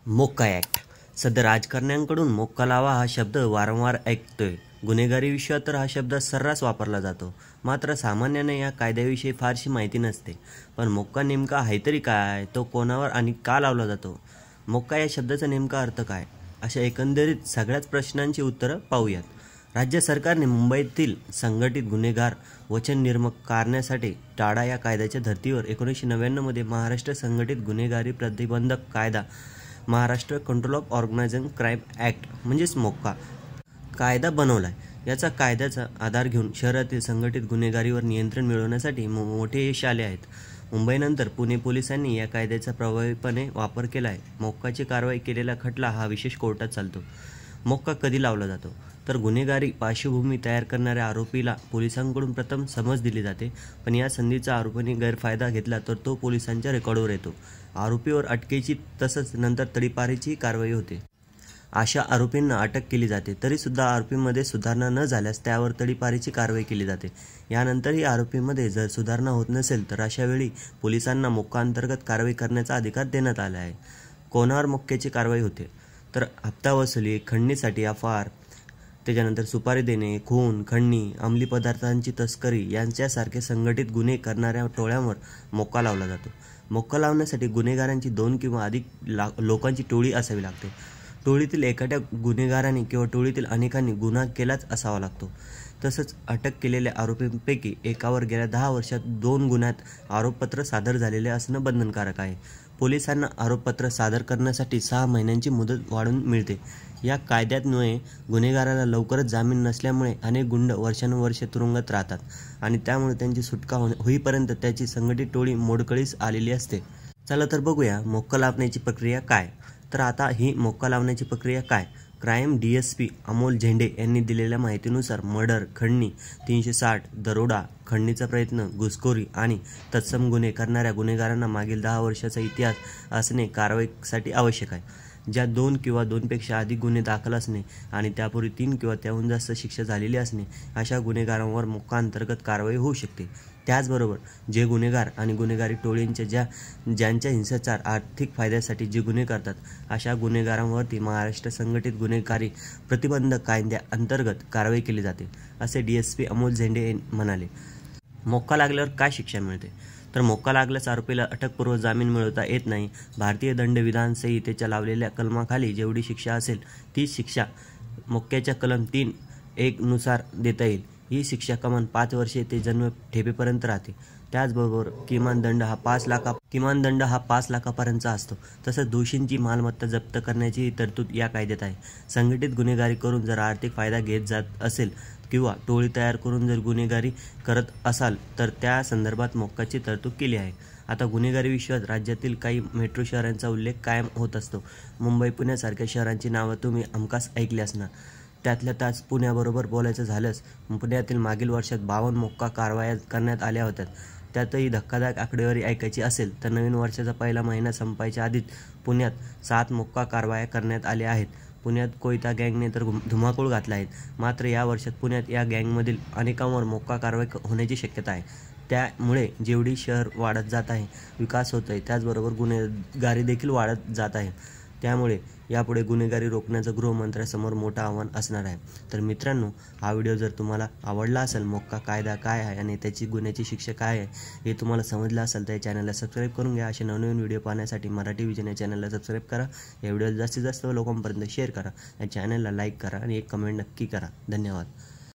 MCOCA act. सध्या राजकारण्यांकडून मोक्का लावा हा शब्द वारंवार ऐकतोय. गुन्हेगारी विश्वात तर हा शब्द सर्रास वापरला जातो. मात्र सामान्याने या कायद्याविषयी फारशी माहिती नसते. पण मोक्का नेमका आहे तरी काय, तो कोणावर आणि का लावला जातो, मोक्का या शब्दाचा नेमका अर्थ काय, अशा एकंदरीत सगळ्याच प्रश्नांची उत्तरं पाहूयात. राज्य सरकारने मुंबईतील संघटित गुन्हेगार वचननिर्मूलन करण्यासाठी टाडा या कायद्याच्या धर्तीवर 1999 मध्ये महाराष्ट्र संघटित गुन्हेगारी प्रतिबंधक कायदा, Maharashtra control of organisation crime act म्हणजेच मोक्का कायदा बनवलाय. याचा कायद्याचा आधार घेऊन शहरातील संघटित गुन्हेगारीवर नियंत्रण मिळवण्यासाठी मोठे यश आले आहेत. मुंबईनंतर पुणे पोलिसांनी या कायद्याचा प्रभावीपणे वापर केला आहे. मोक्काची कारवाई केलेला खटला हा विशेष कोर्टात चालतो. मोक्का कधी लावला जातो तर गुन्हेगारी पार्श्वभूमी तयार करणाऱ्या आरोपीला पोलिसांकडून प्रथम समज दिली जाते. पण या संधीचा आरोपीने गैरफायदा घेतला तर तो पोलिसांच्या रेकॉर्डवर येतो. आरोपीवर अटकेची तसंच नंतर तडीपारीची कारवाई होते. अशा आरोपींना अटक केली जाते. तरीसुद्धा आरोपीमध्ये सुधारणा न झाल्यास त्यावर तडीपारीची कारवाई केली जाते. यानंतरही आरोपीमध्ये जर सुधारणा होत नसेल तर अशा वेळी पोलिसांना मोक्का अंतर्गत कारवाई करण्याचा अधिकार देण्यात आला आहे. कोणावर मोक्क्याची कारवाई होते तर हप्ता वसुली, खंडणीसाठी एफ.आय.आर, त्याच्यानंतर सुपारी देणे, खून, खंडणी, अंमली पदार्थांची तस्करी यांच्यासारखे संघटित गुन्हे करणाऱ्या टोळ्यांवर मोक्का लावला जातो. मोक्का लावण्यासाठी गुन्हेगारांची 2 किंवा अधिक लोकांची टोळी असावी लागते. टोळीतील एखाद्या गुन्हेगाराने किंवा टोळीतील अनेकांनी गुन्हा केलाच असावा लागतो. तसंच अटक केलेल्या आरोपींपैकी एकावर गेल्या 10 वर्षात 2 गुन्ह्यात आरोपपत्र सादर झालेले असणं बंधनकारक आहे. पोलिसांना आरोपपत्र सादर करण्यासाठी 6 महिन्यांची मुदत वाढवून मिळते. या कायद्यान्वये गुन्हेगाराला लवकरच जामीन नसल्यामुळे अनेक गुंड वर्षानुवर्षे तुरुंगात राहतात आणि त्यामुळे त्यांची सुटका होईपर्यंत त्याची संघटित टोळी मोडकळीस आलेली असते. चला तर बघूया मोक्का लावण्याची प्रक्रिया काय. तर आता ही मोक्का लावण्याची प्रक्रिया काय. क्राईम DSP अमोल झेंडे यांनी दिलेल्या माहितीनुसार मर्डर, खंडणी, 360, दरोडा, खंडणीचा प्रयत्न, घुसखोरी आणि तत्सम गुन्हे करणाऱ्या गुन्हेगारांना मागील 10 वर्षाचा इतिहास असणे कारवाईसाठी आवश्यक आहे. ज्या 2 किंवा 2पेक्षा अधिक गुन्हे दाखल असणे आणि त्यापूर्वी 3 किंवा त्याहून जास्त शिक्षा झालेली असणे अशा गुन्हेगारांवर मोक्का अंतर्गत कारवाई होऊ शकते. त्याचबरोबर जे गुन्हेगार आणि गुन्हेगारी टोळींच्या ज्यांच्या हिंसाचार आर्थिक फायद्यासाठी जे गुन्हे करतात अशा गुन्हेगारांवरती महाराष्ट्र संघटित गुन्हेगारी प्रतिबंधक कायद्याअंतर्गत कारवाई केली जाते, असे DSP अमोल झेंडे म्हणाले. मोक्का लागल्यावर काय शिक्षा मिळते तर मोक्का लागल्यास आरोपीला अटकपूर्व जामीन मिळवता येत नाही. भारतीय दंडविधान संहितेच्या लावलेल्या कलमाखाली जेवढी शिक्षा असेल तीच शिक्षा मोक्क्याच्या कलम 3(1) नुसार देता येईल. ही शिक्षा किमान 5 वर्षे ते जन्म ठेपेपर्यंत राहते. त्याचबरोबर किमान दंड हा 5 लाखापर्यंतचा असतो. तसंच दोषींची मालमत्ता जप्त करण्याची तरतूद या कायद्यात आहे. संघटित गुन्हेगारी करून जर आर्थिक फायदा घेत जात असेल किंवा टोळी तयार करून जर गुन्हेगारी करत असाल तर त्या संदर्भात मोक्काची तरतूद केली आहे. आता गुन्हेगारी विश्वात राज्यातील काही मेट्रो शहरांचा उल्लेख कायम होत असतो. मुंबई, पुण्यासारख्या शहरांची नावं तुम्ही हमखास ऐकली असणार. त्यातल्या त्यात पुण्याबरोबर बोलायचं झाल्यास पुण्यातील मागील वर्षात 52 मोक्का कारवाया करण्यात आल्या होत्या. त्यातही धक्कादायक आकडेवारी ऐकायची असेल तर नवीन वर्षाचा पहिला महिना संपायच्या आधीच पुण्यात 7 मोक्का कारवाया करण्यात आल्या आहेत. पुण्यात कोयता गँगने तर धुमाकूळ घातला आहे. मात्र या वर्षात पुण्यात या गँगमधील अनेकांवर मोक्का कारवाई होण्याची शक्यता आहे. त्यामुळे जेवढी शहर वाढत जात आहे, विकास होत आहे, त्याचबरोबर गुन्हेगारी देखील वाढत जात आहे. त्यामुळे यापुढे गुन्हेगारी रोखण्याचं गृहमंत्र्यासमोर मोठं आव्हान असणार आहे. तर मित्रांनो, हा व्हिडिओ जर तुम्हाला आवडला असेल, मोक्का कायदा काय आहे आणि त्याची गुन्ह्याची शिक्षा काय आहे हे तुम्हाला समजलं असेल तर या चॅनलला सबस्क्राईब करून घ्या. असे नवनवीन व्हिडिओ पाहण्यासाठी मराठी विजन या चॅनलला सबस्क्राईब करा. या व्हिडिओ जास्तीत जास्त लोकांपर्यंत शेअर करा. या चॅनलला लाईक करा आणि एक कमेंट नक्की करा. धन्यवाद.